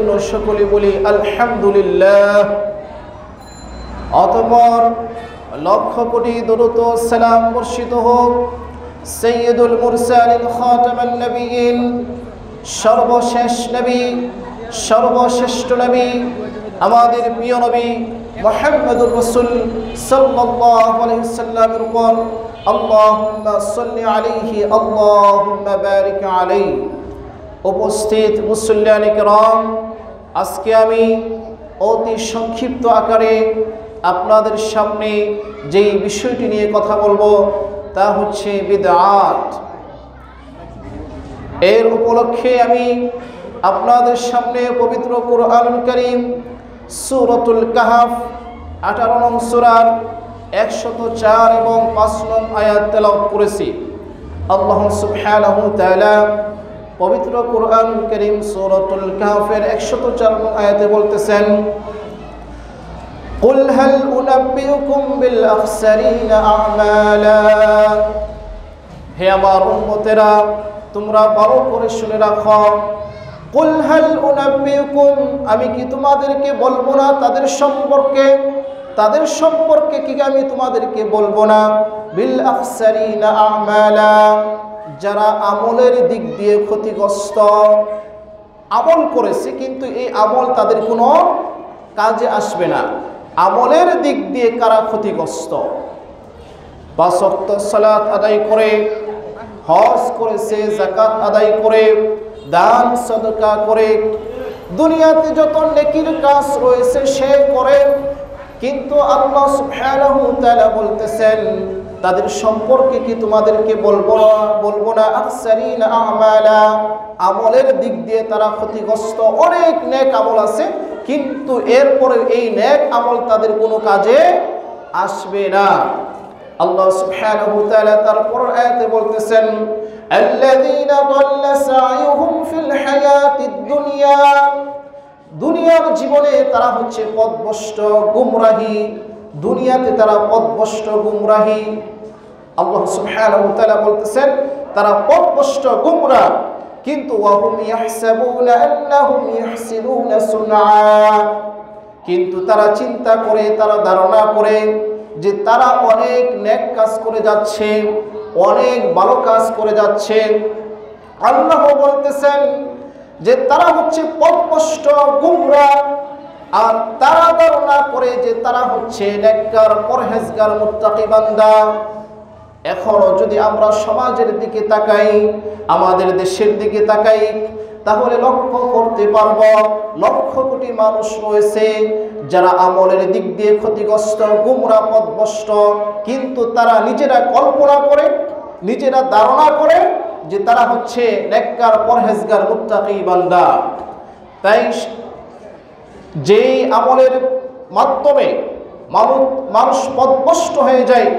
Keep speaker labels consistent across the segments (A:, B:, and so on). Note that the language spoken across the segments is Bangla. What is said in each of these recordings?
A: জন্য সকলে বলি আলহামদুলিল্লাহ। অতঃপর লক্ষ কোটি দরুদ ও সালাম বর্ষিত হোক সাইয়্যিদুল মুরসালিন খাতামান নবিয়্যিন, সর্বশেষ নবী, সর্বশ্রেষ্ঠ নবী, আমাদের প্রিয় নবী মুহাম্মদুর রাসূল সাল্লাল্লাহু আলাইহি ওয়াসাল্লামের উপর আল্লাহুম্মা সাল্লি আলাইহি আল্লাহুম্মা বারিক আলাইহি। উপস্থিত মুসল্লিয়ানে কিরাম, আজকে আমি অতি সংক্ষিপ্ত আকারে আপনাদের সামনে যেই বিষয়টি নিয়ে কথা বলবো তা হচ্ছে বিদআত। এর উপলক্ষে আমি আপনাদের সামনে পবিত্র কুরআনুল কারীম সূরাতুল কাহফ 18 নং সূরার 104 এবং 5 নং আয়াত তেলাওয়াত করেছি। আল্লাহ সুবহানাহু ওয়া তাআলা পবিত্র কুরআনুল কারীম সূরাতুল কাহফের 104 নং আয়াতে বলতেছেন, কুল হাল উনাব্বিউকুম বিল আখসারিনা আমালা। হে আমার উম্মতেরা, তোমরা ভালো করে শুনে রাখো। কুল হাল উনাব্বিউকুম, আমি কি তোমাদেরকে বলবো না তাদের সম্পর্কে কি আমি তোমাদেরকে বলবো না? বিল আখসারিনা আমালা, যারা আমলের দিক দিয়ে ক্ষতিগ্রস্ত, আমল করেছে কিন্তু এই আমল তাদের কোনো কাজে আসবে না। আমলের দিক দিয়ে কারা ক্ষতিগ্রস্ত? 5 ওয়াক্ত সালাত আদায় করে, হজ করেছে, যাকাত আদায় করে, দান সদকা করে, দুনিয়াতে যত নেকির কাজ রয়েছে সে করে, কিন্তু আল্লাহ সুবহানাহু ওয়া তাআলা বলতেছেন তাদের সম্পর্কে কি তোমাদেরকে বলবো না আকসারিনা আমালা, আমলের দিক দিয়ে তারা ক্ষতিগ্রস্ত। অনেক নেক আমল আছে কিন্তু এরপরে এই নেক আমল তাদের কোনো কাজে আসবে না। আল্লাহ সুবহানাহু ওয়া তাআলা তারপর আয়াতে বলতেছেন, আল্লাযীনা দাল্লা সা'য়ুহুম ফিল হায়াতিদ দুনিয়া, দুনিয়ার জীবনে তারা হচ্ছে পথভ্রষ্ট, গুমরাহী, দুনিয়াতে তারা পথভ্রষ্ট, গুমরাহী। আল্লাহ সুবহানাহু ওয়া তাআলা বলতেছেন তারা পথভ্রষ্ট, গুমরাহ, কিন্তু ওয়াহুম ইয়াহসাবুনা আন্নাহুম ইহসিনুনা সুনআ, কিন্তু তারা চিন্তা করে, তারা ধারণা করে যে তারা অনেক নেক কাজ করে যাচ্ছে, অনেক ভালো কাজ করে যাচ্ছে। আল্লাহ বলতেছেন যে তারা হচ্ছে পথভ্রষ্ট, গুমরাহ, আর তারা ধারণা করে যে তারা হচ্ছে নেককার, পরহেজগার, মুত্তাকি বান্দা। এখনো যদি আমরা সমাজের দিকে তাকাই, আমাদের দেশের দিকে তাকাই, তাহলে লক্ষ্য করতে পারব লক্ষ কোটি মানুষ রয়েছে যারা আমলের দিক দিয়ে ক্ষতিগ্রস্ত, গুমরাহ, পথভ্রষ্ট, কিন্তু তারা নিজেরা কল্পনা করে, নিজেরা ধারণা করে যে তারা হচ্ছে নেককার, পরহেজগার, মুত্তাকি বান্দা। তাই যেই আমলের মাধ্যমে মানুষ পথভ্রষ্ট হয়ে যায়,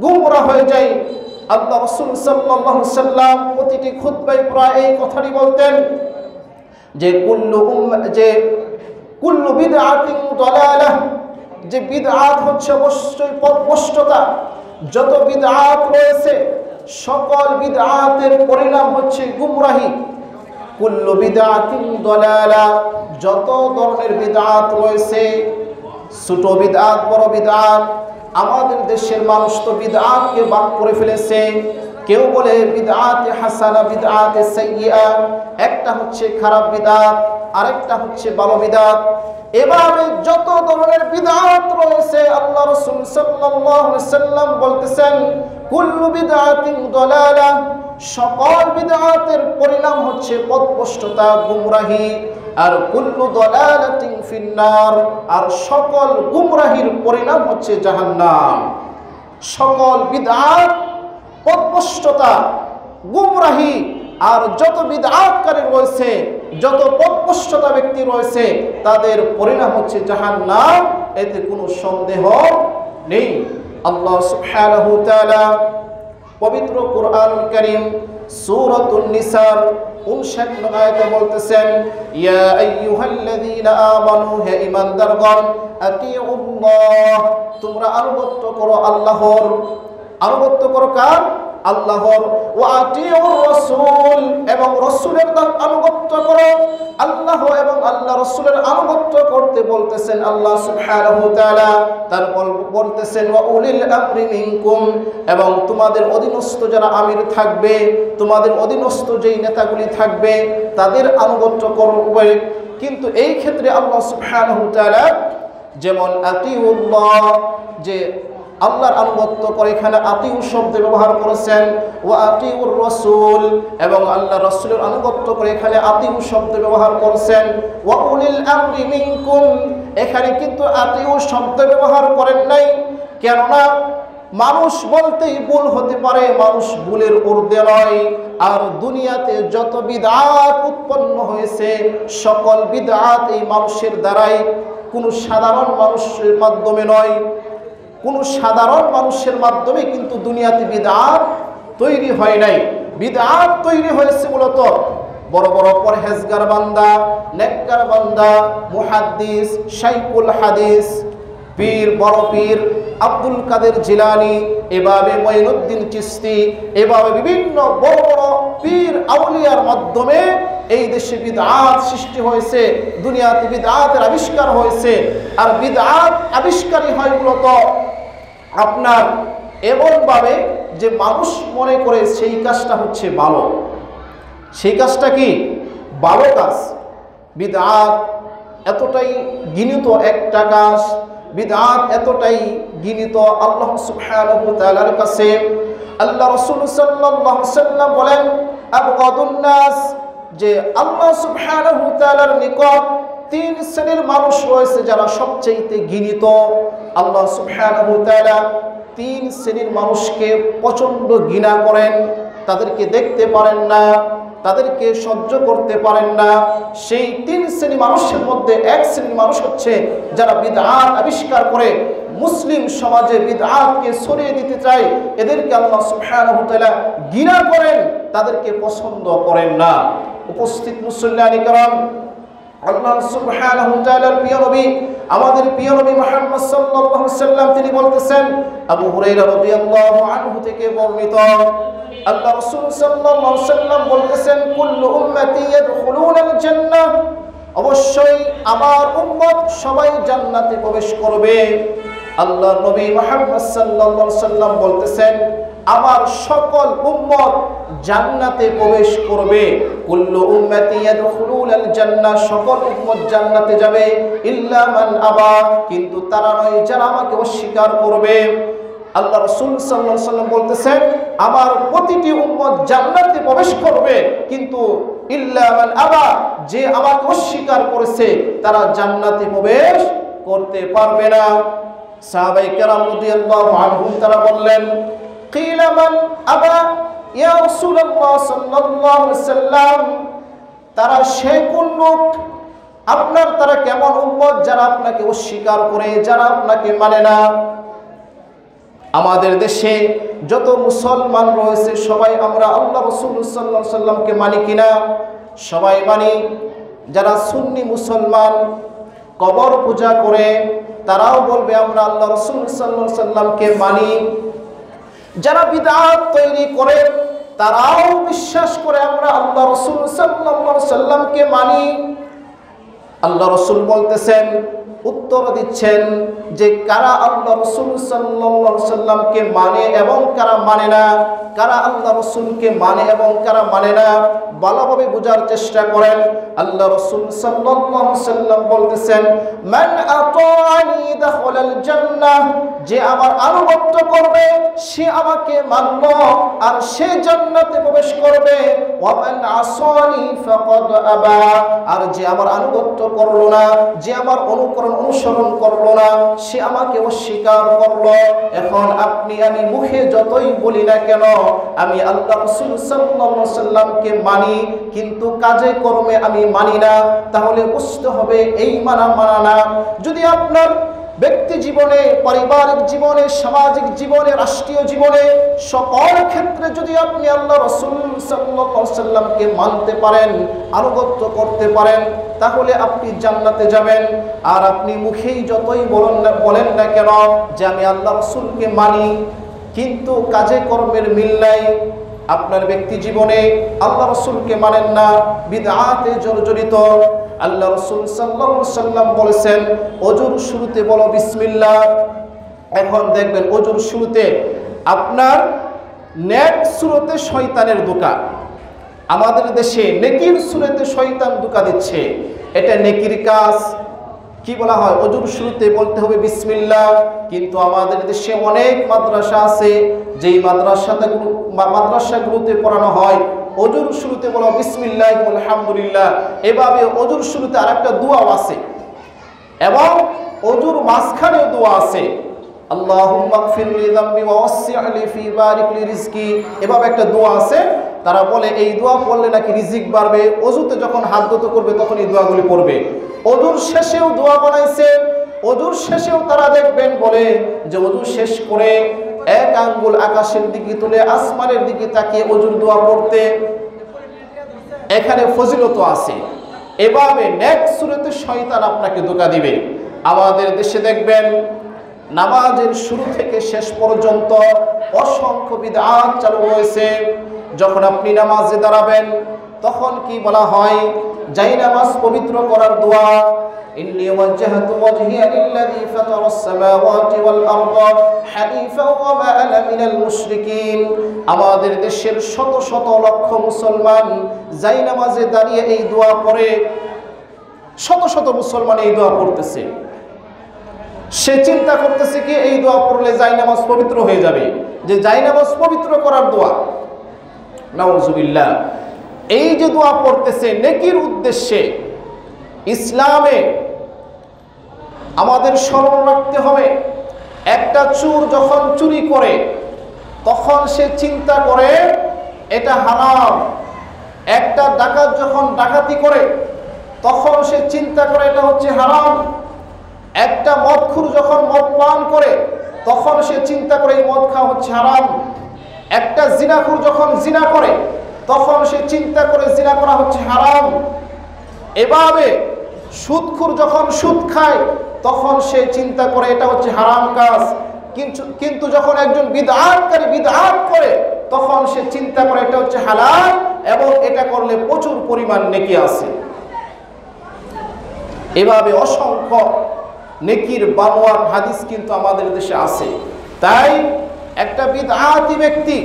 A: গুমরাহ হয়ে যায়, আল্লাহ রাসূল সাল্লাল্লাহু আলাইহি সাল্লাম প্রতিটি খুতবায় প্রায় এই কথাটি বলতেন যে কুল্লু বিদআতিন দালালাহ, যে বিদআত হচ্ছে অবশ্যই পথভ্রষ্টতা। যত বিদআত রয়েছে সকল বিদআতের পরিণাম হচ্ছে গুমরাহি। কুল্লু বিদআতিন দালালাহ, যত ধরনের বিদআত রয়েছে, ছোট বিদআত, বড় বিদআত, আমাদের দেশের মানুষ তো বিদআতকে ভাগ করে ফেলেছে। কেউ বলে বিদআতে হাসানা, বিদআতে সাইয়্যিআ, একটা হচ্ছে খারাপ বিদআত, আরেকটা হচ্ছে ভালো বিদআত। এভাবে যত ধরনের বিদআত রয়েছে আল্লাহ রাসূল সাল্লাল্লাহু আলাইহি সাল্লাম বলতেছেন কুল্লু বিদআতিন দালালাহ, সকল বিদআতের পরিণাম হচ্ছে পথভ্রষ্টতা, গুমরাহি। আর কুল্লু দালালাতিন ফিন্নার, আর সকল গুমরাহির পরিণাম হচ্ছে জাহান্নাম। সকল বিদআত, পথভ্রষ্টতা, গুমরাহি, আর যত বিদআতকারী রয়েছে, যত পথভ্রষ্টতা ব্যক্তি রয়েছে, তাদের পরিণাম হচ্ছে জাহান্নাম, এতে কোনো সন্দেহ নেই। আল্লাহ সুবহানাহু ওয়া তাআলা পবিত্র কুরআনুল কারীম সূরাতুন নিসার 59 নং আয়াতে বলতেছেন, ইয়া আইয়ুহাল্লাযীনা আমানু, হে ঈমানদারগণ, আতিউল্লাহ, তোমরা আনুগত্য করো আল্লাহর। আনুগত্য করো কার? আল্লাহর, ওয়া আতিউর রাসূল এবং রাসূলের আনুগত্য করো। আল্লাহ এবং আল্লাহ রাসূলের আনুগত্য করতে বলতেছেন আল্লাহ সুবহানাহু ওয়া তাআলা। তারপর বলতেছেন ওয়া উলিল আমরি মিনকুম, এবং তোমাদের অধীনস্থ যারা আমির থাকবে, তোমাদের অধীনস্থ যেই নেতাগুলি থাকবে তাদের আনুগত্য করবে। কিন্তু এই ক্ষেত্রে আল্লাহ সুবহানাহু ওয়া তাআলা যেমন আতিউল্লাহ, যে আল্লাহর আনুগত্য করে, এখানে আতিউ শব্দ ব্যবহার করেছেন, ওয়া আতিউর রাসূল এবং আল্লাহ রাসূলের আনুগত্য করে এখানে আতিউ শব্দ ব্যবহার করেছেন। ওয়া উলিল আমরি মিনকুম, এখানে কিন্তু আতিউ শব্দ ব্যবহার করেন নাই। কেননা মানুষ বলতেই ভুল হতে পারে, মানুষ ভুলের ঊর্ধ্বে নয়। আর দুনিয়াতে যত বিদআত উৎপন্ন হয়েছে সকল বিদআত এই মানুষের দ্বারাই, কোনো সাধারণ মানুষের মাধ্যমে নয়। কোনো সাধারণ মানুষের মাধ্যমে কিন্তু দুনিয়াতে বিদআত তৈরি হয় নাই। বিদআত তৈরি হয়েছে মূলত বড় বড় পরহেজগার বান্দা, নেককার বান্দা, মুহাদ্দিস, শাইখুল হাদিস, পীর, বড় পীর আব্দুল কাদের জিলানী, এভাবে মঈনুদ্দিন চিশতি, এভাবে বিভিন্ন বড় বড় পীর আউলিয়ার মাধ্যমে এই দেশে বিদআত সৃষ্টি হয়েছে, দুনিয়াতে বিদআতের আবিষ্কার হয়েছে। আর বিদআত আবিষ্কারই হয় মূলত আপনার এমনভাবে যে মানুষ মনে করে সেই কাজটা হচ্ছে ভালো। সেই কাজটা কি? ভালো কাজ। বিদআত এতটাই ঘৃণিত একটা কাজ, বিদআত এতটাই ঘৃণিত আল্লাহ সুবহানাহু ওয়া তাআলার কাছে। আল্লাহ রাসূল সাল্লাল্লাহু আলাইহি ওয়াসাল্লাম বলেন আবগাদুন নাস, যে আল্লাহ সুবহানাহু ওয়া তাআলার নিকট তিন শ্রেণীর মানুষ রয়েছে যারা সবচেয়ে ঘৃণিত। আল্লাহ সুবহানাহু ওয়া তাআলা তিন শ্রেণীর মানুষকে প্রচণ্ড ঘৃণা করেন, তাদেরকে দেখতে পারেন না, তাদেরকে সহ্য করতে পারেন না। সেই তিন শ্রেণী মানুষের মধ্যে এক শ্রেণীর মানুষ হচ্ছে যারা বিদআত আবিষ্কার করে মুসলিম সমাজে বিদআতকে সরিয়ে দিতে চায়। এদেরকে আল্লাহ সুবহানাহু ওয়া তাআলা ঘৃণা করেন, তাদেরকে পছন্দ করেন না। উপস্থিত মুসল্লিয়ানি کرام, আল্লাহ সুবহানাহু ওয়া তাআলার প্রিয় নবী, আমাদের প্রিয় নবী মুহাম্মদ সাল্লাল্লাহু আলাইহি ওয়াসাল্লাম তিনি বলতেছেন, আবু হুরায়রা রাদিয়াল্লাহু আনহু থেকে বর্ণিত, আল্লাহ রাসূল সাল্লাল্লাহু আলাইহি ওয়াসাল্লাম বলতেছেন, কুল্লু উম্মতি ইয়াদখুলুনাল জান্নাহ, অবশ্যই আমার উম্মত সবাই জান্নাতে প্রবেশ করবে। আল্লাহ নবী মুহাম্মদ সাল্লাল্লাহু আলাইহি ওয়াসাল্লাম বলতেছেন, আমার সকল উম্মত জান্নাতে প্রবেশ করবে। কুল্লু উম্মতি ইয়াদখুলুনাল জান্নাহ, সকল উম্মত জান্নাতে যাবে, ইল্লা মান আবা, কিন্তু তারা নয় যারা আমাকে অস্বীকার করবে। আল্লাহ রাসূল সাল্লাল্লাহু আলাইহি ওয়াসাল্লাম বলতেছেন, আমার প্রতিটি উম্মত জান্নাতে প্রবেশ করবে, কিন্তু ইল্লা মান আবা, যে আমাকে অস্বীকার করেছে তারা জান্নাতে প্রবেশ করতে পারবে না। সাহাবায়ে কেরাম রাদিয়াল্লাহু আনহুম তারা বললেন, কিলা মান আবা ইয়া রাসূলুল্লাহ সাল্লাল্লাহু আলাইহি ওয়াসাল্লাম, তারা সে কোন লোক, আপনার তারা কেমন উম্মত যারা আপনাকে অস্বীকার করে, যারা আপনাকে মানে না? আমাদের দেশে যত মুসলমান রয়েছে সবাই আমরা আল্লাহ রাসূল সাল্লাল্লাহু আলাইহি ওয়াসাল্লামকে মানি কিনা? সবাই মানি। যারা সুন্নি মুসলমান কবর পূজা করে তারাও বলবে আমরা আল্লাহ রাসূল সাল্লাল্লাহু আলাইহি ওয়াসাল্লামকে মানি। যারা বিদআত তৈরি করে তারাও বিশ্বাস করে আমরা আল্লাহ রাসূল সাল্লাল্লাহু আলাইহি ওয়াসাল্লামকে মানি। আল্লাহ রাসূল বলতেছেন, উত্তর দিচ্ছেন যে কারা আল্লাহ রাসূল সাল্লাল্লাহু আলাইহি ওয়াসাল্লামকে মানে এবং কারা মানে না, কারা আল্লাহ রাসূলকে মানে এবং কারা মানে না, ভালোভাবে বোঝার চেষ্টা করেন। আল্লাহ রাসূল সাল্লাল্লাহু আলাইহি ওয়াসাল্লাম বলতেছেন, মান আতাআনি দাখালাল জান্নাহ, যে আমার আনুগত্য করবে সে আমাকে মানল আর সে জান্নাতে প্রবেশ করবে। ওয়া মান আসানি ফাকাদ আবা, আর যে আমার আনুগত্য করলো না, যে আমার অনুসরণ করলো না, সে আমাকে অস্বীকার করলো। এখন আপনি আমি মুখে যতই বলি না কেন আমি আল্লাহ রাসূল সাল্লাল্লাহু আলাইহি ওয়াসাল্লামকে মানি, কিন্তু কাজে কর্মে আমি মানি না, তাহলে বুঝতে হবে এই মানা না। যদি আপনার ব্যক্তি জীবনে, পারিবারিক জীবনে, সামাজিক জীবনে, রাষ্ট্রীয় জীবনে, সকল ক্ষেত্রে যদি আপনি আল্লাহ রাসূল সাল্লাল্লাহু আলাইহি ওয়াসাল্লামকে মানতে পারেন, আনুগত্য করতে পারেন, তাহলে আপনি জান্নাতে যাবেন। আর আপনি মুখেই যতই বলেন না কেন যে আমি আল্লাহ রাসূলকে মানি, কিন্তু কাজে কর্মের মিল নাই, আপনার ব্যক্তি জীবনে আল্লাহ রাসূলকে মানেন না, বিদআতে জর্জরিত। আল্লাহ রাসূল সাল্লাল্লাহু আলাইহি সাল্লাম বলেছেন ওযুর শুরুতে বলো বিসমিল্লাহ। এখন দেখবেন ওযুর শুরুতে আপনার নেক সুরতে শয়তানের ধোঁকা। আমাদের দেশে নেকির সুরতে শয়তান ধোঁকা দিচ্ছে, এটা নেকির কাজ। কি বলা হয়? ওযুর শুরুতে বলতে হবে বিসমিল্লাহ। কিন্তু আমাদের দেশে অনেক মাদ্রাসা আছে, যেই মাদ্রাসাগুলোতে পড়ানো হয় ওযুর শুরুতে বলো বিসমিল্লাহ আলহামদুলিল্লাহ। এভাবে ওযুর শুরুতে আরেকটা দোয়াও আছে এবং ওযুর মাঝখানেও দোয়া আছে, আল্লাহুম্মা গফিরলি যামবি ওয়া ওয়াসসি'লি ফি বারিক লি রিজকি। এভাবে একটা দোয়া আছে, তারা বলে এই দোয়া পড়লে নাকি রিজিক বাড়বে। ওযুতে যখন হাত ধুতে করবে তখন এই দোয়াগুলি পড়বে। ওযুর শেষেও দোয়া বানাইছে, ওযুর শেষেও তারা দেখবেন বলে যে ওযু শেষ করে এক আঙ্গুল আকাশের দিকে তুলে আসমানের দিকে তাকিয়ে ওযুর দোয়া পড়তে। এখানে ফজিলত আছে। এভাবে নেক সুরতে শয়তান আপনাকে ধোঁকা দিবে। আমাদের দেশে দেখবেন নামাজের শুরু থেকে শেষ পর্যন্ত অসংখ্য বিদআত চালু হয়েছে। যখন আপনি নামাজে দাঁড়াবেন তখন কি বলা হয়? জায়নামাজ পবিত্র করার দোয়া, ইন্নী ওয়াজ্জাহতু ওয়াজহিয়া লিল্লাযী ফাতারাস সামাওয়াতি ওয়াল আরদা হানিফাও ওয়া মা আনা মিনাল মুশরিকিন। আমাদের দেশের শত শত লক্ষ মুসলমান জায়নামাজে দাঁড়িয়ে এই দোয়া পড়ে, শত শত মুসলমান এই দোয়া পড়তেছে। সে চিন্তা করতেছে কি এই দোয়া পড়লে জায়নামাজ পবিত্র হয়ে যাবে, যে জায়নামাজ পবিত্র করার দোয়া। নাউযুবিল্লাহ। এই যে দোয়া পড়তেছে নেকির উদ্দেশ্যে, ইসলামে আমাদের স্মরণ রাখতে হবে একটা চোর যখন চুরি করে তখন সে চিন্তা করে এটা হারাম। একটা ডাকাত যখন ডাকাতি করে তখন সে চিন্তা করে এটা হচ্ছে হারাম। একটা মদখোর যখন মদ পান করে তখন সে চিন্তা করে এই মদ খাওয়া হচ্ছে হারাম। একটা জিনাখোর যখন জিনা করে তখন সে চিন্তা করে জিনা করা হচ্ছে হারাম। এভাবে সুদখোর যখন সুদ খায় তখন সে চিন্তা করে এটা হচ্ছে হারাম কাজ। কিন্তু যখন একজন বিদআতকারী বিদআত করে তখন সে চিন্তা করে এটা হচ্ছে হালাল এবং এটা করলে প্রচুর পরিমাণ নেকি আছে। এভাবে অসংখ্য নেকির বানোয়ার হাদিস কিন্তু আমাদের দেশে আছে। তাই একটা বিদআতি ব্যক্তি,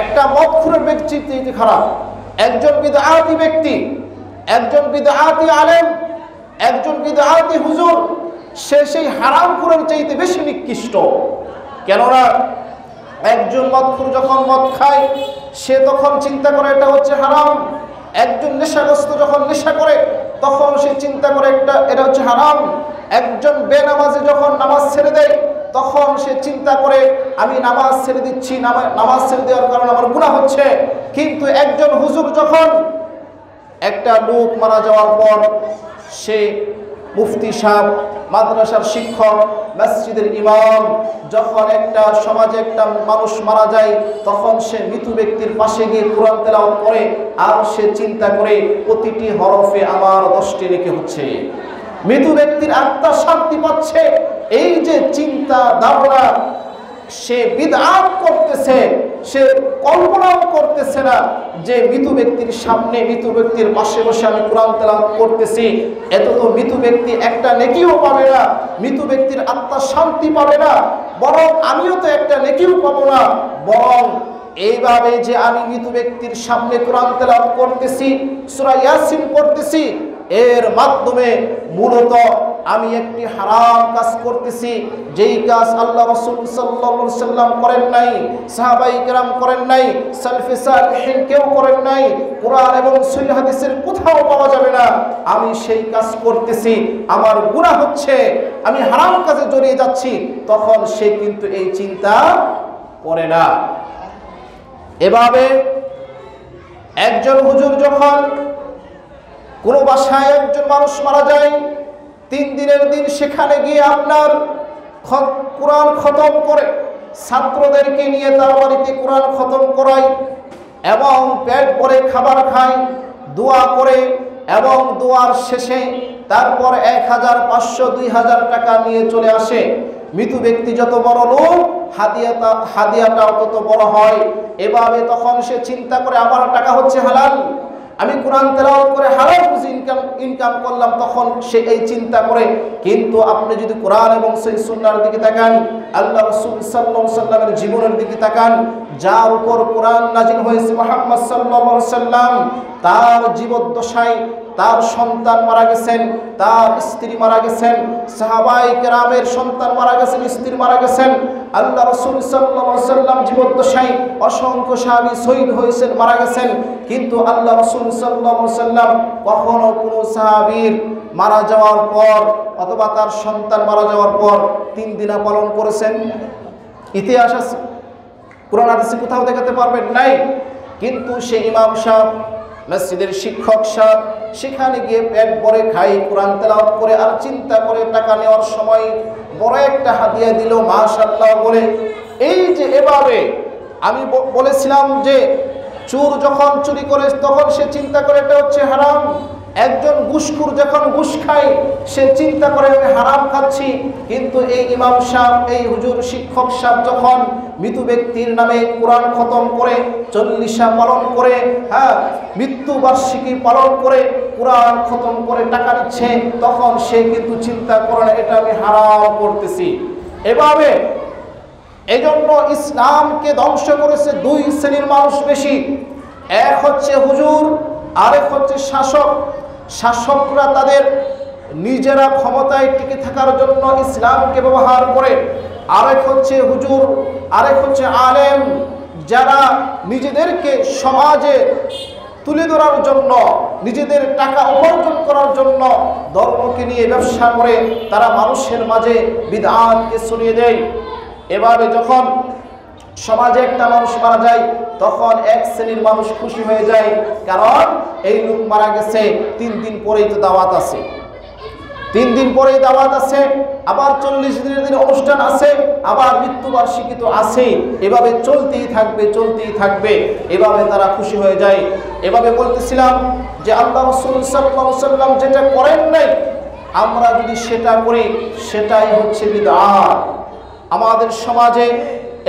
A: একটা মদখোরের ব্যক্তি চাইতে খারাপ। একজন বিদআতি ব্যক্তি, একজন বিদআতি আলেম, একজন বিদআতি হুজুর সে সেই হারামখোরের চাইতে বেশি নিকৃষ্ট। কেননা একজন মদখোর যখন মদ খায় সে তখন চিন্তা করে এটা হচ্ছে হারাম। একজন নেশাগ্রস্ত যখন নেশা করে তখন সে চিন্তা করে এটা হচ্ছে হারাম। একজন বেনামাজি যখন নামাজ ছেড়ে দেয় তখন সে চিন্তা করে আমি নামাজ ছেড়ে দিচ্ছি, নামাজ ছেড়ে দেওয়ার কারণে আমার গুনাহ হচ্ছে। কিন্তু একজন হুজুর যখন একটা লোক মারা যাওয়ার পর সে মুফতি সাহেব, মাদ্রাসার শিক্ষক, মসজিদের ইমাম, যখন একটা সমাজে একটা মানুষ মারা যায় তখন সে মৃত ব্যক্তির পাশে গিয়ে কোরআন তেলাওয়াত করে আর সে চিন্তা করে প্রতিটি হরফে আমার 10টি নেকি হচ্ছে, মৃত ব্যক্তির আত্মা শান্তি পাচ্ছে। এই যে চিন্তা ধারণা, সে বিদআত করতেছে, সে কল্পনাও করতেছে না যে মৃত ব্যক্তির সামনে, মৃত ব্যক্তির পাশে বসে আমি কোরআন তেলাওয়াত করতেছি, এত তো মৃত ব্যক্তি একটা নেকিও পাবে না, মৃত ব্যক্তির আত্মা শান্তি পাবে না, বরং আমিও তো একটা নেকিও পাবো না। বরং এইভাবে যে আমি মৃত ব্যক্তির সামনে কোরআন তেলাওয়াত করতেছি, সূরা ইয়াসিন পড়তেছি, এর মাধ্যমে মূলত আমি একটি হারাম কাজ করতেছি, যেই কাজ আল্লাহ রাসূল সাল্লাল্লাহু আলাইহি সাল্লাম করেন নাই, সাহাবায়ে কেরাম করেন নাই, সালফে সালেহিন কেউ করেন নাই, কোরআন এবং সহিহ হাদিসের কোথাও পাওয়া যাবে না। আমি সেই কাজ করতেছি, আমার গুনাহ হচ্ছে, আমি হারাম কাজে জড়িয়ে যাচ্ছি, তখন সে কিন্তু এই চিন্তা করে না। এভাবে একজন হুজুর যখন কোনো বাসায় একজন মানুষ মারা যায় 3 দিনের দিন সেখানে গিয়ে আপনার কোরআন খতম করে ছাত্রদেরকে নিয়ে তার বাড়িতে কোরআন খতম করায় এবং পেট ভরে খাবার খায়, দোয়া করে এবং দোয়ার শেষে তারপর 1500 2000 টাকা নিয়ে চলে আসে। মৃত ব্যক্তি যত বড় লোক হাদিয়াটাও তত বড় হয়। এভাবে তখন সে চিন্তা করে আমার টাকা হচ্ছে হালাল, আমি কোরআন তেলাওয়াত করে হালাল রুজি ইনকাম করলাম, তখন সে এই চিন্তা করে। কিন্তু আপনি যদি কোরআন এবং সেই সুন্নাহর দিকে তাকান, আল্লাহ রাসূল সাল্লাল্লাহু আলাইহি সাল্লামের জীবনের দিকে তাকান, যার উপর কোরআন নাজিল হয়েছে মুহাম্মদ সাল্লাল্লাহু আলাইহি সাল্লাম, তার জীবদ্দশায় তার সন্তান মারা গেছেন, তার স্ত্রী মারা গেছেন, সাহাবায়ে কেরামের সন্তান মারা গেছেন, স্ত্রী মারা গেছেন। আল্লাহ রাসূল সাল্লাল্লাহু আলাইহি সাল্লাম জীবদ্দশায় অসংখ্য সাহাবী শহীদ হয়েছেন, মারা গেছেন। কিন্তু আল্লাহ রাসূল সাল্লাল্লাহু আলাইহি সাল্লাম কখনো কোনো সাহাবীর মারা যাওয়ার পর অথবা তার সন্তান মারা যাওয়ার পর 3 দিনা পালন করেছেন? ইতিহাস আছে, কোরআন হাদিসে কোথাও দেখাতে পারবেন? নাই। কিন্তু সেই ইমাম সাহেব, মসজিদের শিক্ষক সাহেব, সেখানে গিয়ে পেট ভরে খাই, কোরআন তেলাওয়াত করে আর চিন্তা করে টাকা নেওয়ার সময় বড় একটা হাদিয়া দিল মাশাআল্লাহ বলে। এই যে এভাবে আমি বলেছিলাম যে চোর যখন চুরি করে তখন সে চিন্তা করে এটা হচ্ছে হারাম। একজন ঘুষখোর যখন ঘুষ খায় সে চিন্তা করে আমি হারাম খাচ্ছি। কিন্তু এই ইমাম সাহেব, এই হুজুর শিক্ষক সাহেব যখন মৃত ব্যক্তির নামে কোরআন খতম করে, 40 পালন করে, মৃত্যুবার্ষিকী পালন করে কোরআন খতম করে টাকা নিচ্ছে, তখন সে কিন্তু চিন্তা করে না এটা আমি হারাম করতেছি। এভাবে এজন্য ইসলামকে ধ্বংস করেছে 2 শ্রেণীর মানুষ বেশি। এক হচ্ছে হুজুর, আরেক হচ্ছে শাসক। শাসকরা তাদের নিজেরা ক্ষমতায় টিকে থাকার জন্য ইসলামকে ব্যবহার করে। আরেক হচ্ছে হুজুর, আরেক হচ্ছে আলেম, যারা নিজেদেরকে সমাজে তুলে ধরার জন্য, নিজেদের টাকা উপার্জন করার জন্য ধর্মকে নিয়ে ব্যবসা করে তারা মানুষের মাঝে বিদআতকে ছড়িয়ে দেয়। এভাবে যখন সমাজে একটা মানুষ মারা যায় তখন এক শ্রেণীর মানুষ খুশি হয়ে যায়, কারণ এই লোক মারা গেছে, 3 দিন পরেই তো দাওয়াত আছে, 3 দিন পরেই দাওয়াত আছে, আবার 40 দিনের দিন অনুষ্ঠান আছে, আবার মৃত্যুবার্ষিকী তো আছেই, এভাবে চলতেই থাকবে, চলতেই থাকবে। এভাবে তারা খুশি হয়ে যায়। এভাবে বলতেছিলাম যে আল্লাহ রাসূল সাল্লাল্লাহু আলাইহি সাল্লাম যেটা করেন নাই, আমরা যদি সেটা করি সেটাই হচ্ছে বিদআত। আমাদের সমাজে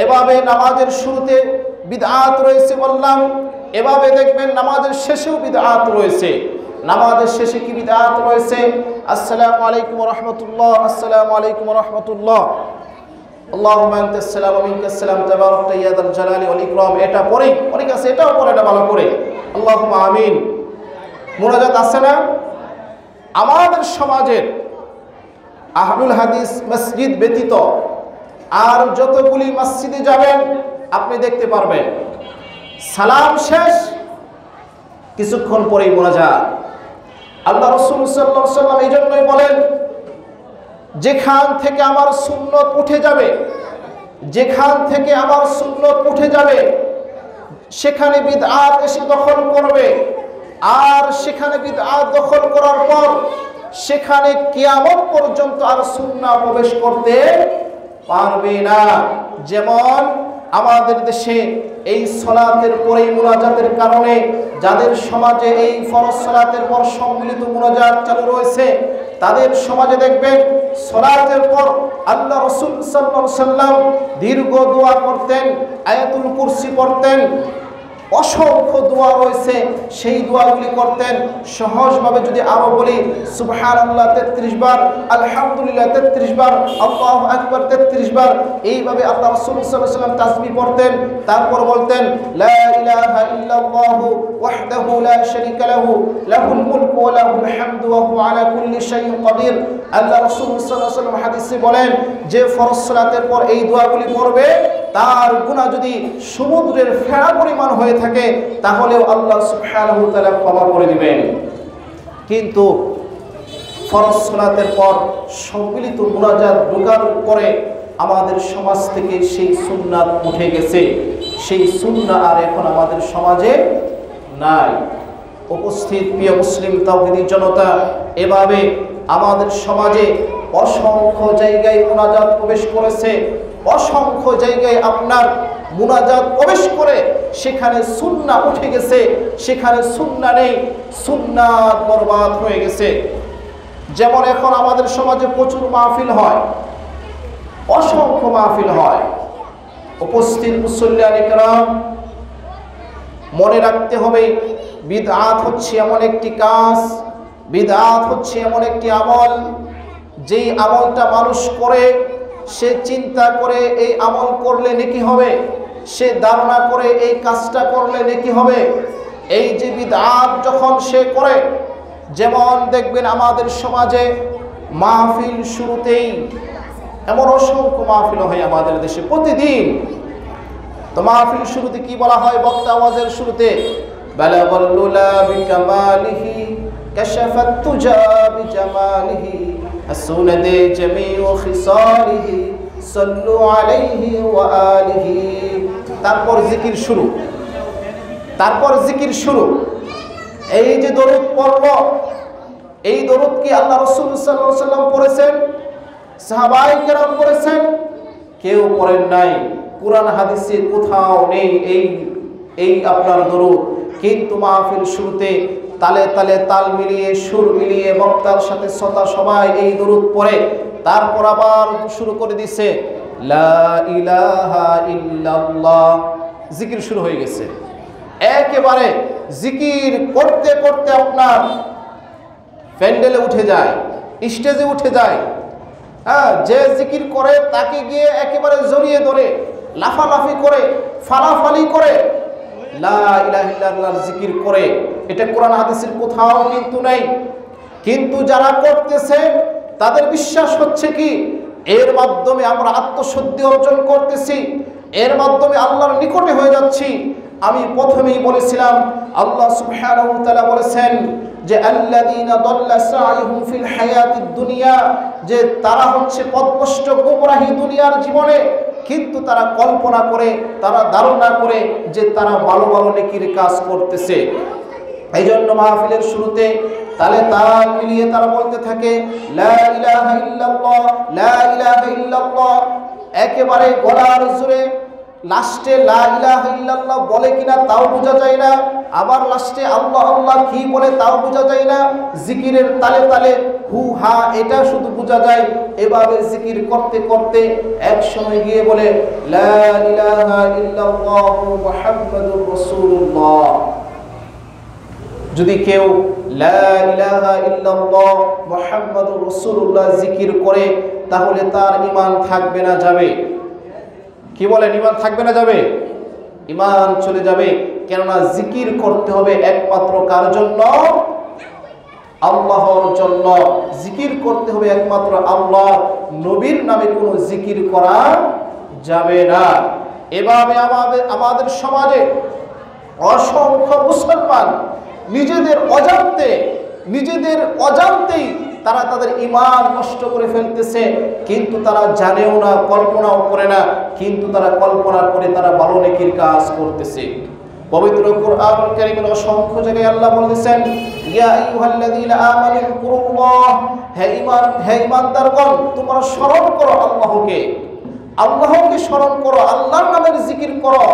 A: এভাবে নামাজের শুরুতে বিদআত রয়েছে বললাম, এভাবে দেখবেন নামাজের শেষেও বিদআত রয়েছে। নামাজের শেষে কি বিদআত রয়েছে? আসসালামু আলাইকুম ওয়া রাহমাতুল্লাহ, আসসালামু আলাইকুম ওয়া রাহমাতুল্লাহ, আল্লাহুম্মা আনতাস সালাম ওয়া মিনকাস সালাম তাবারাকতা ইয়া যাল জালালি ওয়াল ইকরাম। এটা পড়ে অনেক আছে, এটাও পড়ে না ভালো করে, আল্লাহুম্মা আমিন। মুনাজাত আছে না? আমাদের সমাজের আহলুল হাদিস মসজিদ ব্যতীত আর যতগুলি মসজিদে যাবেন আপনি দেখতে পারবেন সালাম শেষ, কিছুক্ষণ পরেই মুনাজাত। আল্লাহ রাসূল সাল্লাল্লাহু আলাইহি সাল্লাম এই জন্যই বলেন, যেখান থেকে আমার সুন্নত উঠে যাবে, যেখান থেকে আমার সুন্নত উঠে যাবে সেখানে বিদআত এসে দখল করবে, আর সেখানে বিদআত দখল করার পর সেখানে কিয়ামত পর্যন্ত আর সুন্নাহ প্রবেশ করতে পারবে না। যেমন আমাদের দেশে এই সালাতের পরে মুনাজাতের কারণে যাদের সমাজে এই ফরজ সালাতের পর সম্মিলিত মুনাজাত চালু রয়েছে, তাদের সমাজে দেখবেন সালাতের পর আল্লাহ রাসূল সাল্লাল্লাহু আলাইহি সাল্লাম দীর্ঘ দোয়া করতেন, আয়াতুল কুরসি পড়তেন, অসংখ্য দোয়া রয়েছে, সেই দোয়াগুলি করতেন। সহজভাবে যদি আরো বলি, সুবহানাল্লাহ 33 বার, আলহামদুলিল্লাহ 33 বার, আল্লাহু আকবার 33 বার, এইভাবে আল্লাহ রাসূল সাল্লাল্লাহু আলাইহি ওয়াসাল্লাম তাসবিহ পড়তেন। তারপর বলতেন লা ইলাহা ইল্লাল্লাহু ওয়াহদাহু লা শারীকা লাহু লাহুল মুলকু ওয়া লাহুল হামদু ওয়া হুয়া আলা কুল্লি শাইইন কাদির। আল্লাহ রাসূল সাল্লাল্লাহু আলাইহি ওয়াসাল্লাম হাদিসে বলেন, যে ফরজ সালাতের পর এই দোয়াগুলি পড়বে তার গুনাহ যদি সমুদ্রের ফেনা পরিমাণ হয়ে থাকে তাহলেও আল্লাহ সুবহানাহু ওয়া তাআলা ক্ষমা করে দিবেন। কিন্তু ফরজ সালাতের পর সম্মিলিত মুনাজাত ঢোকার পরে আমাদের সমাজ থেকে সেই সুন্নাত উঠে গেছে, সেই সুন্নাহ আর এখন আমাদের সমাজে নাই। উপস্থিত প্রিয় মুসলিম তাওহীদি জনতা, এভাবে আমাদের সমাজে অসংখ্য জায়গায় মুনাজাত প্রবেশ করেছে, অসংখ্য জায়গায় আপনার মুনাজাত প্রবেশ করে সেখানে সুন্নাহ উঠে গেছে, সেখানে সুন্নাহ নেই, সুন্নাত বরবাদ হয়ে গেছে। যেমন এখন আমাদের সমাজে প্রচুর মাহফিল হয়, অসংখ্য মাহফিল হয়। উপস্থিত মুসল্লিয়ান ইকরাম, মনে রাখতে হবে বিদআত হচ্ছে এমন একটি কাজ, বিদআত হচ্ছে এমন একটি আমল, যেই আমলটা মানুষ করে সে চিন্তা করে এই আমল করলে নেকি হবে, সে ধারণা করে এই কাজটা করলে নেকি হবে। এই যে বিদআত যখন সে করে, যেমন দেখবেন আমাদের সমাজে মাহফিল শুরুতেই এমন অসংখ্য মাহফিল হয় আমাদের দেশে প্রতিদিন। তো মাহফিল শুরুতে কি বলা হয়? বক্তা আওয়াজের শুরুতে বালাগাল লুলা বিকামালিহি কাশাফাত তুজা বিজামালিহি আসুনাদে জামিউ খিসালিহি সাল্লু আলাইহি ওয়া আলিহি। তারপর জিকির শুরু, তারপর জিকির শুরু। এই যে দরুদ পড়ল, এই দরুদ কি আল্লাহ রাসূল সাল্লাল্লাহু আলাইহি ওয়াসাল্লাম পড়েছেন? সাহাবায়ে কেরাম পড়েছেন? কেউ পড়েন নাই। কুরআন হাদিসে কোথাও নেই এই আপনার দরুদ। কিন্তু মাহফিল শুরুতে তালে তালে তাল মিলিয়ে সুর মিলিয়ে বক্তার সাথে শ্রোতা সবাই এই দরুদ পড়ে, তারপর আবার শুরু করে দিছে লা ইলাহা ইল্লাল্লাহ। জিকির শুরু হয়ে গেছে। একেবারে জিকির করতে করতে আপনার প্যান্ডেলে উঠে যায়, স্টেজে উঠে যায়। হ্যাঁ, যে জিকির করে তাকে গিয়ে একেবারে জড়িয়ে ধরে লাফালাফি করে ফালাফালি করে লা ইলাহা ইল্লাল্লাহর জিকির করে। এটা কোরআন হাদিসের কোথাও কিন্তু নেই। কিন্তু যারা করতেছে তাদের বিশ্বাস হচ্ছে কি এর মাধ্যমে আমরা আত্মশুদ্ধি অর্জন করতেছি, এর মাধ্যমে আল্লাহর নিকটে হয়ে যাচ্ছি। আমি প্রথমেই বলেছিলাম আল্লাহ সুবহানাহু ওয়া তাআলা বলেছেন যে আল্লাযীনা দাল্লা সাইহুম ফিল হায়াতিদ দুনিয়া, যে তারা হচ্ছে পথভ্রষ্ট গোমরাহী দুনিয়ার জীবনে, কিন্তু তারা কল্পনা করে, তারা ধারণা করে যে তারা ভালো ভালো নেকির কাজ করতেছে। এই জন্য মাহফিলের শুরুতে তালে তাল মিলিয়ে তারা বলতে থাকে লা ইলাহা ইল্লাল্লাহ, লা ইলাহা ইল্লাল্লাহ। একেবারে গলার জোরে লাস্টে লা ইলাহা ইল্লাল্লাহ বলে কিনা তাও বোঝা যায় না, আবার লাস্টে আল্লাহ আল্লাহ কি বলে তাও বোঝা যায় না। জিকিরের তালে তালে হু হা এটা শুধু বোঝা যায়। এভাবে জিকির করতে করতে এক সময় গিয়ে বলে লা ইলাহা ইল্লাল্লাহ মুহাম্মাদুর রাসূলুল্লাহ। যদি কেউ লা ইলাহা ইল্লাল্লাহ মুহাম্মাদুর রাসূলুল্লাহ জিকির করে, তাহলে তার ঈমান থাকবে না যাবে? কি বলেন, ঈমান থাকবে না যাবে? ঈমান চলে যাবে। কেননা জিকির করতে হবে একমাত্র কার জন্য? আল্লাহর জন্য। জিকির করতে হবে একমাত্র আল্লাহ, নবীর নামে কোনো জিকির করা যাবে না। এভাবে আমাদের সমাজে অসংখ্য মুসলমান নিজেদের অজান্তেই তারা তাদের ঈমান নষ্ট করে ফেলতেছে, কিন্তু তারা জানেও না, কল্পনাও করে না, কিন্তু তারা কল্পনা করে তারা ভালো নেকির কাজ করতেছে। পবিত্র কোরআনুল কারীমের অসংখ্য জায়গায় আল্লাহ বলেছেন ইয়া আইয়ুহাল্লাযীনা আমানু যকুরুল্লাহ, হে ঈমানদারগণ তোমরা স্মরণ করো আল্লাহকে, আল্লাহকে স্মরণ করো, আল্লাহর নামের জিকির করো।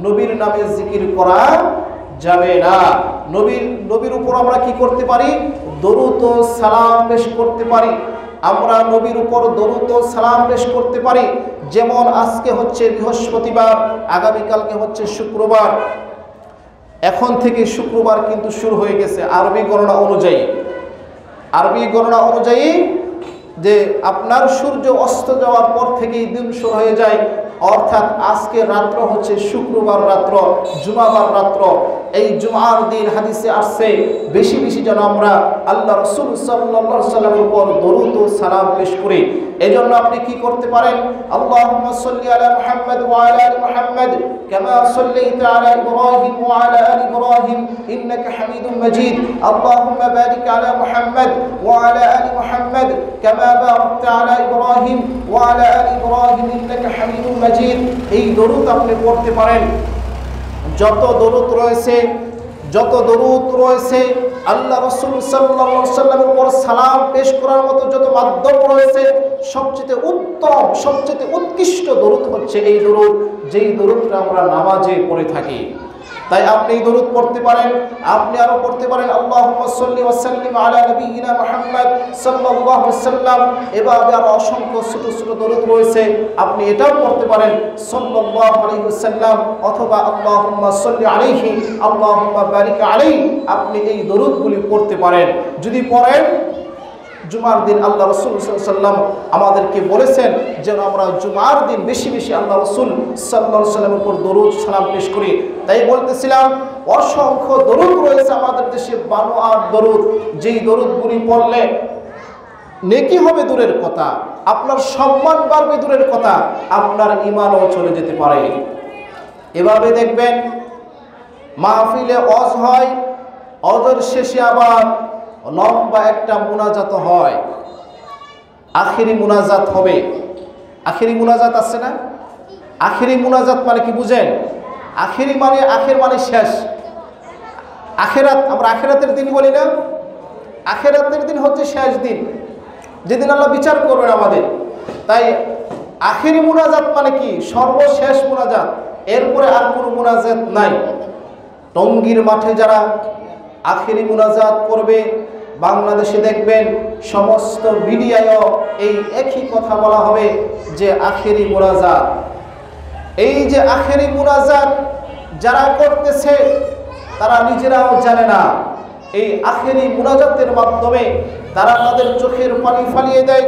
A: নবীর নামে জিকির করা যাবে না। নবীর উপর আমরা কি করতে পারি? দরুদ ও সালাম পেশ করতে পারি। আমরা নবীর উপর দরুদ ও সালাম পেশ করতে পারি। যেমন আজকে হচ্ছে বৃহস্পতিবার, আগামীকালকে হচ্ছে শুক্রবার। এখন থেকে শুক্রবার কিন্তু শুরু হয়ে গেছে আরবি গণনা অনুযায়ী যে আপনার সূর্য অস্ত যাওয়ার পর থেকেই দিন শুরু হয়ে যায়। অর্থাৎ আজকে রাত্র হচ্ছে শুক্রবার রাত্র, জুমাবার রাত্র। এই জুমার দিন হাদিসে আসছে বেশি বেশি যেন আমরা আল্লাহ রাসূল সাল্লাল্লাহু আলাইহি ওয়াসাল্লামের উপর দরুদ ও সালাম পেশ করি। এজন্য আপনি কি করতে পারেন? আল্লাহুম্মা সাল্লি আলা মুহাম্মাদ ওয়া আলা আলি মুহাম্মাদ কামা সাল্লাইতা আলা ইব্রাহিম ওয়া আলা আলি ইব্রাহিম ইন্নাকা হামিদুম মাজিদ। আল্লাহুম্মা বারিক আলা মুহাম্মাদ ওয়া আলা আলি মুহাম্মাদ কামা বারাকতা আলা ইব্রাহিম ওয়া আলা আলি ইব্রাহিম ইন্নাকা হামিদুম মাজিদ। এই দরুদ আপনি পড়তে পারেন। যত দরুদ রয়েছে আল্লাহ রাসূল সাল্লাল্লাহু আলাইহি ওয়াসাল্লামের উপর সালাম পেশ করার মতো যত মাধ্যম রয়েছে, সবচেয়ে উত্তম, সবচেয়ে উৎকৃষ্ট দরুদ হচ্ছে এই দরুদ, যেই দরুদটা আমরা নামাজে পড়ে থাকি। তাই আপনি এই দরুদ পড়তে পারেন। আপনি আরো পড়তে পারেন আল্লাহুম্মা সাল্লি ওয়া সাল্লিম আলা নবিয়িনা মুহাম্মদ সাল্লাল্লাহু আলাইহি ওয়াসাল্লাম। এভাবে আরো অসংখ্য ছোট ছোট দরুদ রয়েছে, আপনি এটাও পড়তে পারেন সাল্লাল্লাহু আলাইহি ওয়াসাল্লাম অথবা আল্লাহুম্মা সাল্লি আলাইহি আল্লাহুম্মা বারিক আলাইহি। আপনি এই দরুদগুলি পড়তে পারেন। যদি পড়েন, জুমার দিন আল্লাহ রাসূল সাল্লাল্লাহু আলাইহি ওয়াসাল্লাম আমাদেরকে বলেছেন যেন আমরা জুমার দিন বেশি বেশি আল্লাহ রাসূল সাল্লাল্লাহু আলাইহি ওয়াসাল্লামের উপর দরুদ সালাম পেশ করি। তাই বলতেছিলাম অসংখ্য দরুদ রয়েছে আমাদের দেশে, বানোয়াট দরুদ, যেই দরুদগুলি পড়লে নেকি হবে দূরের কথা, আপনার সম্মান বাড়বে দূরের কথা, আপনার ঈমানও চলে যেতে পারে। এভাবে দেখবেন মাহফিলে ওয়াজ হয়, ওয়াজের শেষে আবার লম্বা একটা মুনাজাত হয়, আখিরি মুনাজাত হবে। আখিরি মুনাজাত আছে না? আখিরি মুনাজাত মানে কি বুঝেন? আখিরি মানে আখের মানে শেষ। আখেরাত, আমরা আখেরাতের দিন বলি না? আখেরাতের দিন হচ্ছে শেষ দিন, যেদিন আল্লাহ বিচার করবেন আমাদের। তাই আখিরি মুনাজাত মানে কি? সর্বশেষ মুনাজাত, এরপরে আর কোনো মুনাজাত নাই। টঙ্গীর মাঠে যারা আখিরি মুনাজাত করবে, বাংলাদেশে দেখবেন সমস্ত মিডিয়ায়ও এই একই কথা বলা হবে যে আখিরি মুনাজাত। এই যে আখিরি মুনাজাত যারা করতেছে তারা নিজেরাও জানে না, এই আখিরি মুনাজাতের মাধ্যমে তারা তাদের চোখের পানি ফালিয়ে দেয়।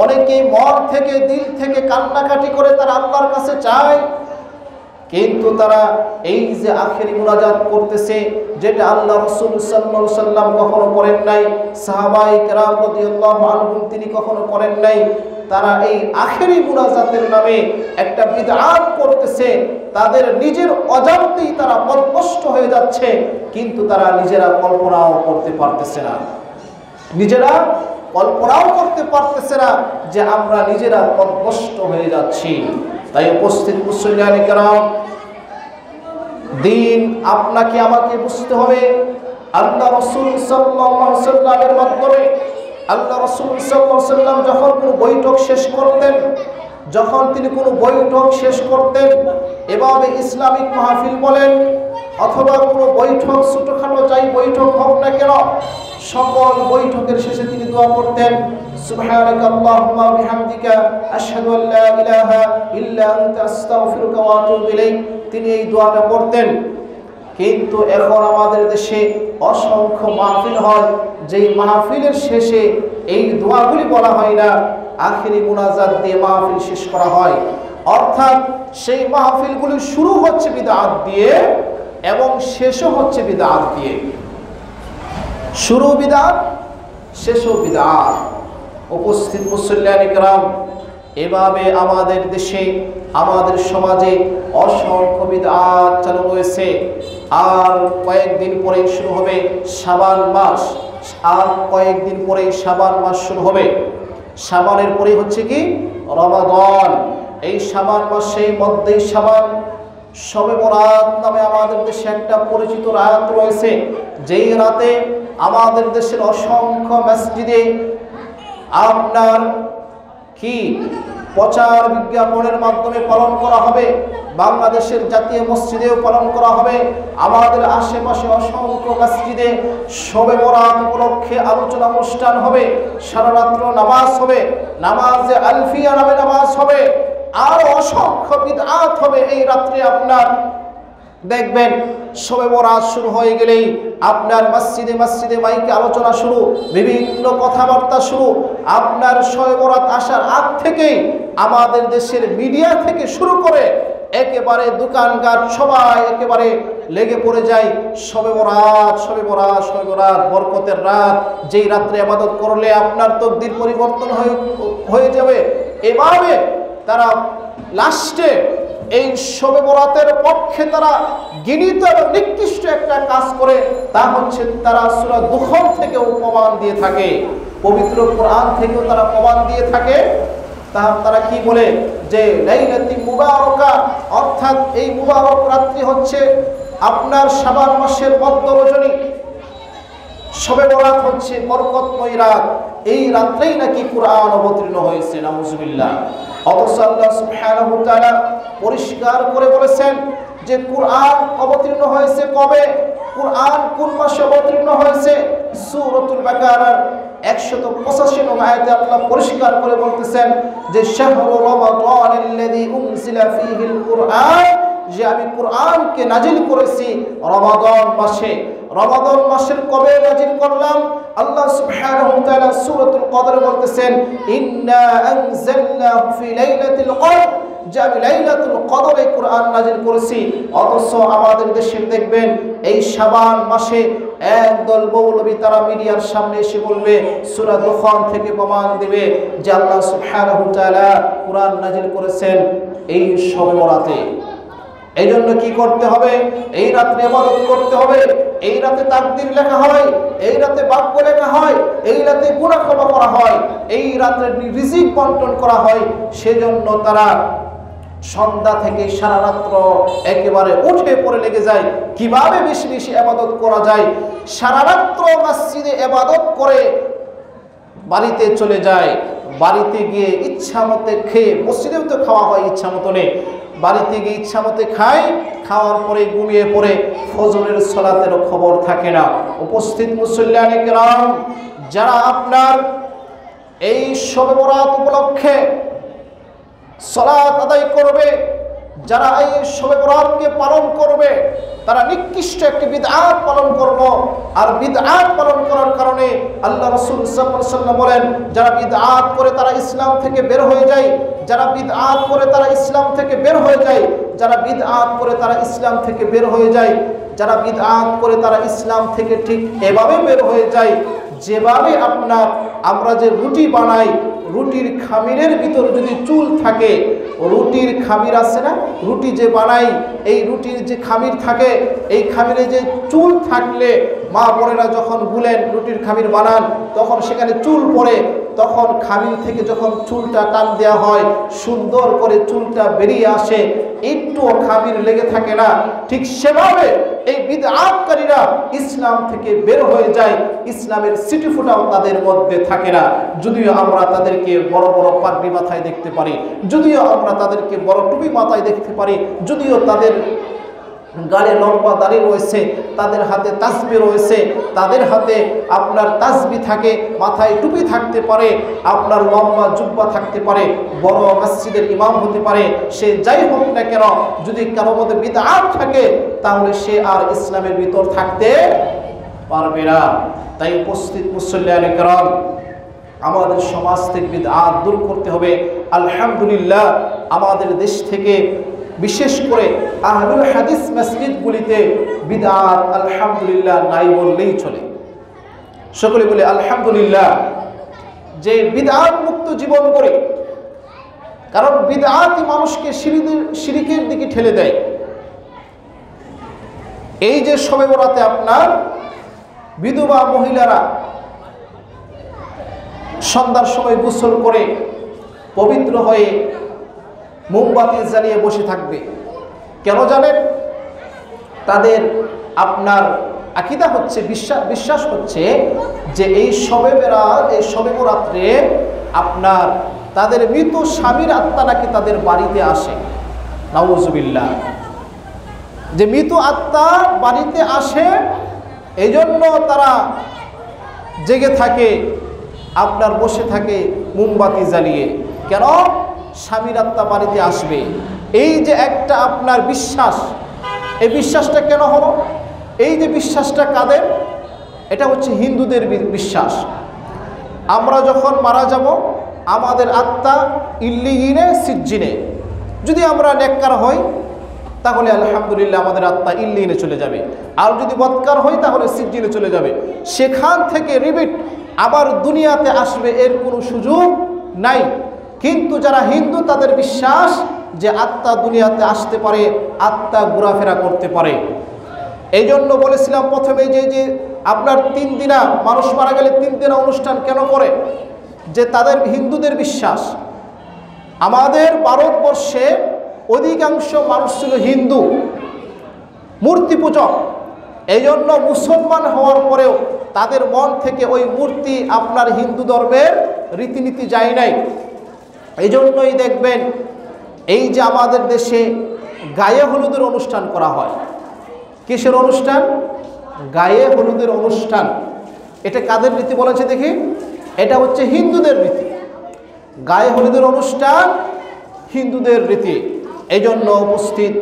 A: অনেকেই মন থেকে দিল থেকে কান্নাকাটি করে তারা আল্লাহর কাছে চায়, কিন্তু তারা এই যে আখিরি মুনাজাত করতেছে, যেটা আল্লাহ রাসূল সাল্লাল্লাহু আলাইহি ওয়াসাল্লাম কখনো করেন নাই, সাহাবায়ে কেরাম রাদিয়াল্লাহু আনহুম তিনি কখনো করেন নাই, তারা এই আখিরি মুনাজাতের নামে একটা বিদআত করতেছে। তাদের নিজের অজান্তেই তারা পথভ্রষ্ট হয়ে যাচ্ছে, কিন্তু তারা নিজেরা কল্পনাও করতে পারতেছে না, নিজেরা কল্পনাও করতে পারতেছে না যে আমরা নিজেরা পথভ্রষ্ট হয়ে যাচ্ছি। তাই উপস্থিত মুসল্লিয়ানে কেরাম, দিন আপনাকে আমাকে বুঝতে হবে। আল্লাহ রাসূল সাল্লাল্লাহু আলাইহি ওয়াসাল্লামের মাধ্যমে, আল্লাহ রাসূল সাল্লাল্লাহু আলাইহি ওয়াসাল্লাম যখন কোনো বৈঠক শেষ করতেন, যখন তিনি কোনো বৈঠক শেষ করতেন, এভাবে ইসলামিক মাহফিল বলেন অথবা কোনো বৈঠক ছোটখাটো যাই বৈঠক হোক না কেন, সকল বৈঠকের শেষে তিনি দোয়া করতেন, সুবহানাকা আল্লাহুম্মা বিহামদিকা আশহাদু আল্লা ইলাহা ইল্লা আনতা আস্তাগফিরুকা ওয়া আতুবু ইলাইক। তিনি এই দোয়াটা পড়তেন। কিন্তু এখন আমাদের দেশে অসংখ্য মাহফিল হয়, যেই মাহফিলের শেষে এই দোয়াগুলি বলা হয় না, আখিরি মুনাজাত দিয়ে মাহফিল শেষ করা হয়। অর্থাৎ সেই মাহফিলগুলি শুরু হচ্ছে বিদআত দিয়ে এবং শেষও হচ্ছে বিদআত দিয়ে, শুরু বিদআত শেষও বিদআত। উপস্থিত মুসল্লিয়ানে কেরাম, এভাবে আমাদের দেশে আমাদের সমাজে অসংখ্য বিদআত চালু রয়েছে। আর কয়েকদিন পরেই শুরু হবে শাবান মাস, আর কয়েকদিন পরেই শাবান মাস শুরু হবে। শাবানের পরেই হচ্ছে কি রমাদান। এই শাবান মাসের মধ্যেই শাবান, শবে বরাত নামে আমাদের দেশে একটা পরিচিত রাত রয়েছে, যেই রাতে আমাদের দেশের অসংখ্য মসজিদে আপনার কি প্রচার বিজ্ঞাপনের মাধ্যমে পালন করা হবে, বাংলাদেশের জাতীয় মসজিদেও পালন করা হবে। আমাদের আশেপাশে অসংখ্য মসজিদে শবে বরাত উপলক্ষে আলোচনা অনুষ্ঠান হবে, সারা রাত্র নামাজ হবে, নামাজে আলফিয়া নামে নামাজ হবে, আর অসংখ্য বিদআত হবে। এই রাত্রে আপনার দেখবেন শবে বরাত শুরু হয়ে গেলেই আপনার মসজিদে মসজিদে মাইকে আলোচনা শুরু, বিভিন্ন কথাবার্তা শুরু। আপনার শবে বরাত আসার আগ থেকেই আমাদের দেশের মিডিয়া থেকে শুরু করে একেবারে দোকানঘাট সবাই একেবারে লেগে পড়ে যায় শবে বরাত, শবে বরাত, শবে বরাত, বরকতের রাত, যেই রাত্রে ইবাদত করলে আপনার তকদির পরিবর্তন হয়ে যাবে। এভাবে তারা লাস্টে এই শবে বরাতের পক্ষে তারা গিনিত এবং নিকৃষ্ট একটা কাজ করে, তা হচ্ছে তারা সূরা দুখন থেকেও প্রমাণ দিয়ে থাকে, পবিত্র কোরআন থেকেও তারা প্রমাণ দিয়ে থাকে। তারা কি বলে যে লাইলাতুল মুবারাকা, অর্থাৎ এই মুবারক রাত্রি হচ্ছে আপনার শাবান মাসের মধ্য রজনী, শবে বরাত হচ্ছে বরকতময় রাত, এই রাত্রেই নাকি কোরআন অবতীর্ণ হয়েছে, নাউজুবিল্লাহ। অথচ আল্লাহ সুবহানাহু ওয়া তাআলা পরিষ্কার করে বলেছেন যে কোরআন অবতীর্ণ হয়েছে কবে, কোরআন কোন মাসে অবতীর্ণ হয়েছে। সূরাতুল বাকারার 185 নং আয়াতে আল্লাহ পরিষ্কার করে বলতেছেন যে শাহরু রমাদানিল্লাযী উনজিলা ফীহিল কুরআন, যে আমি কোরআনকে নাজিল করেছি রমাদান মাসে। রমাদান মাসের কবে নাজিল করলাম? আল্লাহ সুবহানাহু ওয়া তাআলা সূরাতুল কদরে বলতেছেন ইন্না আনজালনাহু ফি লাইলাতিল কদর, যে আমি লাইলাতুল কদরে কোরআন নাজিল করেছি। অথচ আমাদের দেশে দেখবেন এই শাবান মাসে একদল মৌলবী তারা মিডিয়ার সামনে এসে বলবে, সূরা দুখান থেকে প্রমাণ দিবে যে আল্লাহ সুবহানাহু ওয়া তাআলা কোরআন নাজিল করেছেন এই শবে বরাতে। এই জন্য কি করতে হবে? এই রাতে ইবাদত করতে হবে, এই রাতে তাকদীর লেখা হয়, এই রাতে বাক্য লেখা হয়, এই রাতে গুনাহ ক্ষমা করা হয়, এই রাতে রিজিক বন্টন করা হয়। সেজন্য তারা সন্ধ্যা থেকে সারা রাত্র একেবারে উঠে পড়ে লেগে যায় কিভাবে বেশি বেশি ইবাদত করা যায়। সারা রাত্র মসজিদে ইবাদত করে বাড়িতে চলে যায়, বাড়িতে গিয়ে ইচ্ছা মতো খেয়ে, মসজিদেও তো খাওয়া হয় ইচ্ছা মতো নেই, বাড়িতে গিয়ে ইচ্ছা মতো খায়, খাওয়ার পরে ঘুমিয়ে পড়ে, ফজরের সালাতেরও খবর থাকে না। উপস্থিত মুসল্লিয়ানে কেরাম, যারা আপনার এই শবে বরাত উপলক্ষে সালাত আদায় করবে, যারা এই শবে বরাতকে পালন করবে, তারা নিকৃষ্ট একটি বিদআত পালন করলো। আর বিদআত পালন করার কারণে আল্লাহ রাসূল সাল্লাল্লাহু আলাইহি ওয়াসাল্লাম বলেন, যারা বিদআত করে তারা ইসলাম থেকে বের হয়ে যায়, যারা বিদআত করে তারা ইসলাম থেকে বের হয়ে যায়, যারা বিদআত করে তারা ইসলাম থেকে বের হয়ে যায়, যারা বিদআত করে তারা ইসলাম থেকে ঠিক এভাবে বের হয়ে যায় যেভাবে আপনার আমরা যে রুটি বানাই, রুটির খামিরের ভিতর যদি চুল থাকে, রুটির খামির আছে না, রুটি যে বানাই এই রুটির যে খামির থাকে, এই খামিরে যে চুল থাকলে মা বোনেরা যখন গুলেন রুটির খামির বানান তখন সেখানে চুল পড়ে, তখন খামির থেকে যখন চুলটা টান দেওয়া হয় সুন্দর করে চুলটা বেরিয়ে আসে, একটুও খামির লেগে থাকে না। ঠিক সেভাবে এই বিদআতকারীরা ইসলাম থেকে বের হয়ে যায়, ইসলামের সিটি ফুটাও তাদের মধ্যে থাকে না। যদিও আমরা তাদেরকে বড় বড় পাগড়ি মাথায় দেখতে পারি, যদিও আমরা তাদেরকে বড় টুপি মাথায় দেখতে পারি, যদিও তাদের গালে লম্বা দাড়ি রয়েছে, তাদের হাতে তাসবিহ রয়েছে, তাদের হাতে আপনার তাসবিহ থাকে, মাথায় টুপি থাকতে পারে, আপনার লম্বা জুব্বা থাকতে পারে, বড় মসজিদের ইমাম হতে পারে, সে যাই হোক না কেন, যদি কারো মধ্যে বিদআত থাকে তাহলে সে আর ইসলামের ভিতর থাকতে পারবে না। তাই উপস্থিত মুসল্লিয়ানে কেরাম, আমাদের সমাজ থেকে বিদআত দূর করতে হবে। আলহামদুলিল্লাহ আমাদের দেশ থেকে বিশেষ করে আহলুল হাদিস মসজিদগুলিতে বিদআত আলহামদুলিল্লাহ নাই বললেই চলে। সকলে বলে আলহামদুলিল্লাহ যে বিদআত মুক্ত জীবন করে, কারণ বিদআতই মানুষকে শিরকের দিকে ঠেলে দেয়। এই যে শবে বরাতে আপনার বিধবা মহিলারা সন্ধ্যার সময় গোসল করে পবিত্র হয়ে মোমবাতি জ্বালিয়ে বসে থাকবে, কেন জানেন? তাদের আপনার আকীদা হচ্ছে, বিশ্বাস হচ্ছে যে এই শবে বরাতে আপনার তাদের মৃত স্বামীর আত্মা নাকি তাদের বাড়িতে আসে। নাউযুবিল্লাহ, যে মৃত আত্মা বাড়িতে আসে, এই জন্য তারা জেগে থাকে, আপনার বসে থাকে মোমবাতি জ্বালিয়ে। কেন? স্বামীর আত্মা বাড়িতে আসবে। এই যে একটা আপনার বিশ্বাস, এই বিশ্বাসটা কেন হলো? এই যে বিশ্বাসটা কাদের? এটা হচ্ছে হিন্দুদের বিশ্বাস। আমরা যখন মারা যাব আমাদের আত্মা ইল্লিয়িনে সিজ্জিনে, যদি আমরা নেককার হই তাহলে আলহামদুলিল্লাহ আমাদের আত্মা ইল্লিয়িনে চলে যাবে, আর যদি বদকার হই তাহলে সিজ্জিনে চলে যাবে। সেখান থেকে রিপিট আবার দুনিয়াতে আসবে, এর কোনো সুযোগ নাই। কিন্তু যারা হিন্দু তাদের বিশ্বাস যে আত্মা দুনিয়াতে আসতে পারে, আত্মা ঘোরাফেরা করতে পারে। এই জন্য বলেছিলাম প্রথমে যে আপনার 3 দিনা মানুষ মারা গেলে 3 দিনা অনুষ্ঠান কেন করে? যে তাদের হিন্দুদের বিশ্বাস। আমাদের ভারতবর্ষে অধিকাংশ মানুষ ছিল হিন্দু, মূর্তি পূজক। এই জন্য মুসলমান হওয়ার পরেও তাদের মন থেকে ওই মূর্তি আপনার হিন্দু ধর্মের রীতিনীতি যায় নাই। এই জন্যই দেখবেন এই যে আমাদের দেশে গায়ে হলুদের অনুষ্ঠান করা হয়। কিসের অনুষ্ঠান? গায়ে হলুদের অনুষ্ঠান। এটা কাদের রীতি বলেছে দেখি? এটা হচ্ছে হিন্দুদের রীতি। গায়ে হলুদের অনুষ্ঠান হিন্দুদের রীতি। এই জন্য উপস্থিত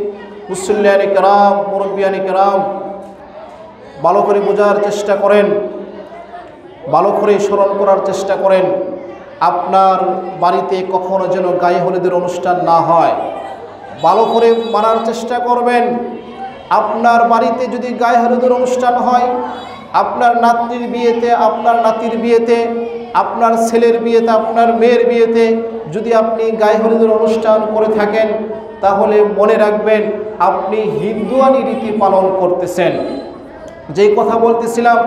A: মুসল্লিয়ানে কেরাম, মুরব্বিয়ানে কেরাম ভালো করে বোঝার চেষ্টা করেন, ভালো করে স্মরণ করার চেষ্টা করেন। আপনার বাড়িতে কখনো যেন গায়ে হলুদের অনুষ্ঠান না হয়, ভালো করে মানার চেষ্টা করবেন। আপনার বাড়িতে যদি গায়ে হলুদের অনুষ্ঠান হয়, আপনার নাতনির বিয়েতে, আপনার নাতির বিয়েতে, আপনার ছেলের বিয়েতে, আপনার মেয়ের বিয়েতে যদি আপনি গায়ে হলুদের অনুষ্ঠান করে থাকেন, তাহলে মনে রাখবেন আপনি হিন্দুয়ানি রীতি পালন করতেছেন। যেই কথা বলতেছিলাম,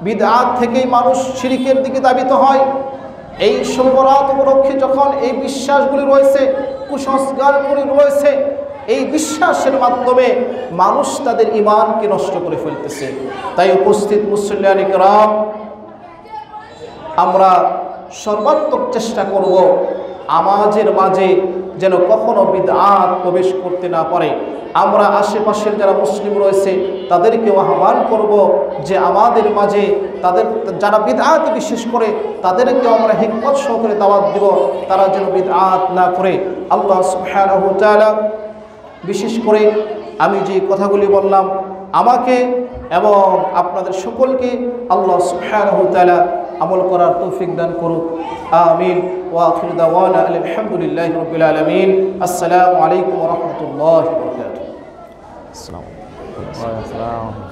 A: বিদআত থেকেই মানুষ শিরকের দিকে ধাবিত হয়। এই শবে বরাত উপলক্ষে যখন এই বিশ্বাসগুলি রয়েছে, কুসংস্কারগুলি রয়েছে, এই বিশ্বাসের মাধ্যমে মানুষ তাদের ঈমানকে নষ্ট করে ফেলতেছে। তাই উপস্থিত মুসল্লিয়ানে কেরাম, আমরা সর্বাত্মক চেষ্টা করব আমাদের মাঝে যেন কখনো বিদআত প্রবেশ করতে না পারে। আমরা আশেপাশের যারা মুসলিম রয়েছে তাদেরকেও আহ্বান করব যে আমাদের মাঝে তাদের যারা বিদআত বিশেষ করে তাদেরকেও আমরা হিকমত সহকারে দাওয়াত দেব, তারা যেন বিদআত না করে। আল্লাহ সুবহানাহু ওয়া তাআলা বিশেষ করে আমি যে কথাগুলি বললাম, আমাকে এবং আপনাদের সকলকে আল্লাহ সুবহানাহু ওয়া তাআলা আমল করার তৌফিক দান করুক। আমিন। ওয়া আখিরু দাওয়ানা আলহামদুলিল্লাহি রাব্বিল আলামিন। আসসালামু আলাইকুম ওয়া রাহমাতুল্লাহি ওয়া বারাকাতুহু। আসসালামু আলাইকুম।